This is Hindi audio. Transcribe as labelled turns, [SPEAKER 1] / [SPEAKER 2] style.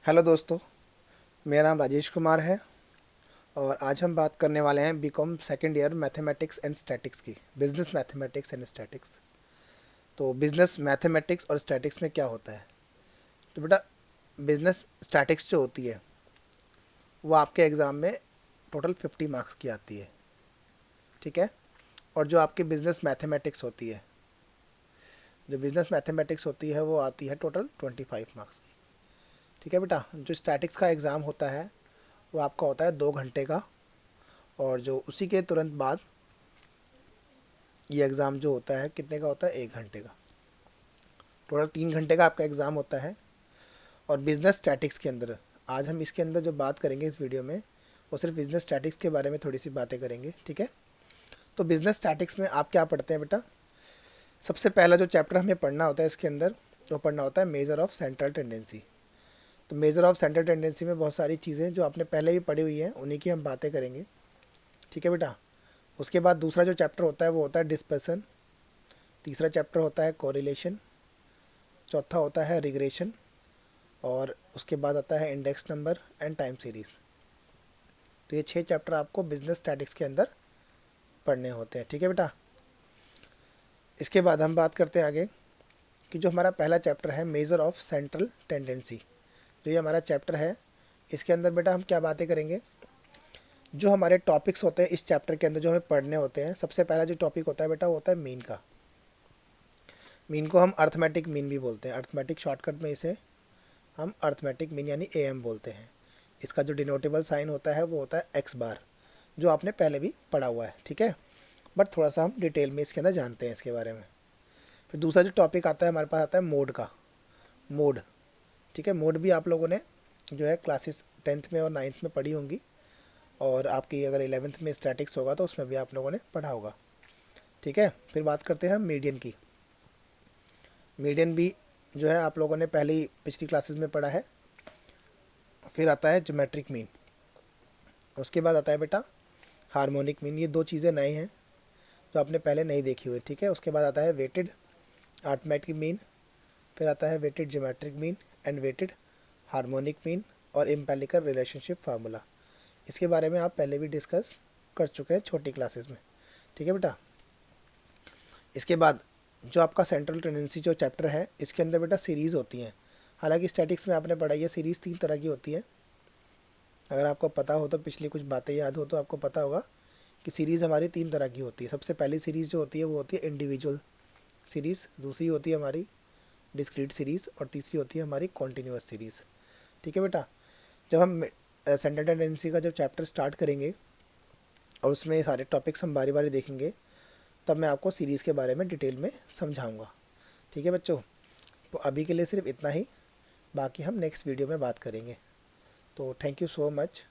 [SPEAKER 1] हेलो दोस्तों, मेरा नाम राजेश कुमार है और आज हम बात करने वाले हैं BCom second year mathematics and statistics की। Business mathematics and statistics. तो बिजनेस मैथमेटिक्स और स्टैटिक्स में क्या होता है? तो बेटा, बिजनेस स्टैटिक्स जो होती है वो आपके एग्ज़ाम में टोटल 50 मार्क्स की आती है, ठीक है। और जो आपकी बिजनेस मैथमेटिक्स होती है, जो बिजनेस मैथमेटिक्स होती है वो आती है टोटल 25 मार्क्स की, ठीक है बेटा। जो स्टैटिक्स का एग्ज़ाम होता है वो आपका होता है 2 घंटे का, और जो उसी के तुरंत बाद ये एग्ज़ाम जो होता है कितने का होता है, 1 घंटे का। टोटल 3 घंटे का आपका एग्ज़ाम होता है। और बिजनेस स्टैटिक्स के अंदर आज हम इसके अंदर जो बात करेंगे इस वीडियो में, वो सिर्फ बिजनेस स्टैटिक्स के बारे में थोड़ी सी बातें करेंगे, ठीक है। तो बिजनेस स्टैटिक्स में आप क्या पढ़ते हैं बेटा? सबसे पहला जो चैप्टर हमें पढ़ना होता है इसके अंदर, वो पढ़ना होता है मेजर ऑफ सेंट्रल टेंडेंसी। तो मेजर ऑफ सेंट्रल टेंडेंसी में बहुत सारी चीज़ें जो आपने पहले भी पढ़ी हुई हैं उन्हीं की हम बातें करेंगे, ठीक है बेटा। उसके बाद दूसरा जो चैप्टर होता है वो होता है डिस्पर्सन। तीसरा चैप्टर होता है कोरिलेशन। चौथा होता है रिग्रेशन। और उसके बाद आता है index number and time series. तो ये 6 चैप्टर आपको बिजनेस स्टैटिक्स के अंदर पढ़ने होते हैं, ठीक है बेटा। इसके बाद हम बात करते हैं आगे कि जो हमारा पहला चैप्टर है मेजर ऑफ सेंट्रल टेंडेंसी। जो ये हमारा चैप्टर है, इसके अंदर बेटा हम क्या बातें करेंगे? जो हमारे टॉपिक्स होते हैं इस चैप्टर के अंदर जो हमें पढ़ने होते हैं, सबसे पहला जो टॉपिक होता है बेटा वो होता है मीन का। मीन को हम अर्थमेटिक मीन भी बोलते हैं। अर्थमेटिक शॉर्टकट में इसे हम अर्थमेटिक मीन यानी एम बोलते हैं। इसका जो डिनोटेबल साइन होता है वो होता है एक्स बार, जो आपने पहले भी पढ़ा हुआ है, ठीक है। बट थोड़ा सा हम डिटेल में इसके अंदर जानते हैं इसके बारे में। फिर दूसरा जो टॉपिक आता है हमारे पास आता है मोड का। मोड, ठीक है। मोड भी आप लोगों ने जो है क्लासेस 10th में और 9th में पढ़ी होंगी, और आपकी अगर 11th में स्टैटिक्स होगा तो उसमें भी आप लोगों ने पढ़ा होगा, ठीक है। फिर बात करते हैं हम मीडियन की। मीडियन भी जो है आप लोगों ने पहले ही पिछली क्लासेस में पढ़ा है। फिर आता है ज्योमेट्रिक मीन। उसके बाद आता है बेटा हार्मोनिक मीन। ये दो चीज़ें नई हैं जो आपने पहले नहीं देखी हुई, ठीक है। उसके बाद आता है वेटेड अर्थमेटिक मीन। फिर आता है weighted geometric mean and weighted harmonic mean और एम्पेरिकल रिलेशनशिप फार्मूला। इसके बारे में आप पहले भी डिस्कस कर चुके हैं छोटी क्लासेस में, ठीक है बेटा। इसके बाद जो आपका सेंट्रल टेंडेंसी जो चैप्टर है, इसके अंदर बेटा सीरीज़ होती हैं। हालांकि स्टैटिक्स में आपने पढ़ाई है, सीरीज़ 3 तरह की होती है। अगर आपको पता हो तो, पिछली कुछ बातें याद हो तो आपको पता होगा कि सीरीज़ हमारी 3 तरह की होती है। सबसे पहली सीरीज़ जो होती है वो होती है इंडिविजुअल सीरीज़, दूसरी होती है हमारी डिस्क्रीट सीरीज़, और तीसरी होती है हमारी कॉन्टीन्यूअस सीरीज़, ठीक है बेटा। जब हम सेंट्रल टेंडेंसी का जब चैप्टर स्टार्ट करेंगे और उसमें सारे टॉपिक्स हम बारी बारी देखेंगे, तब मैं आपको सीरीज़ के बारे में डिटेल में समझाऊंगा, ठीक है बच्चों। तो अभी के लिए सिर्फ इतना ही, बाकी हम नेक्स्ट वीडियो में बात करेंगे। तो थैंक यू सो मच।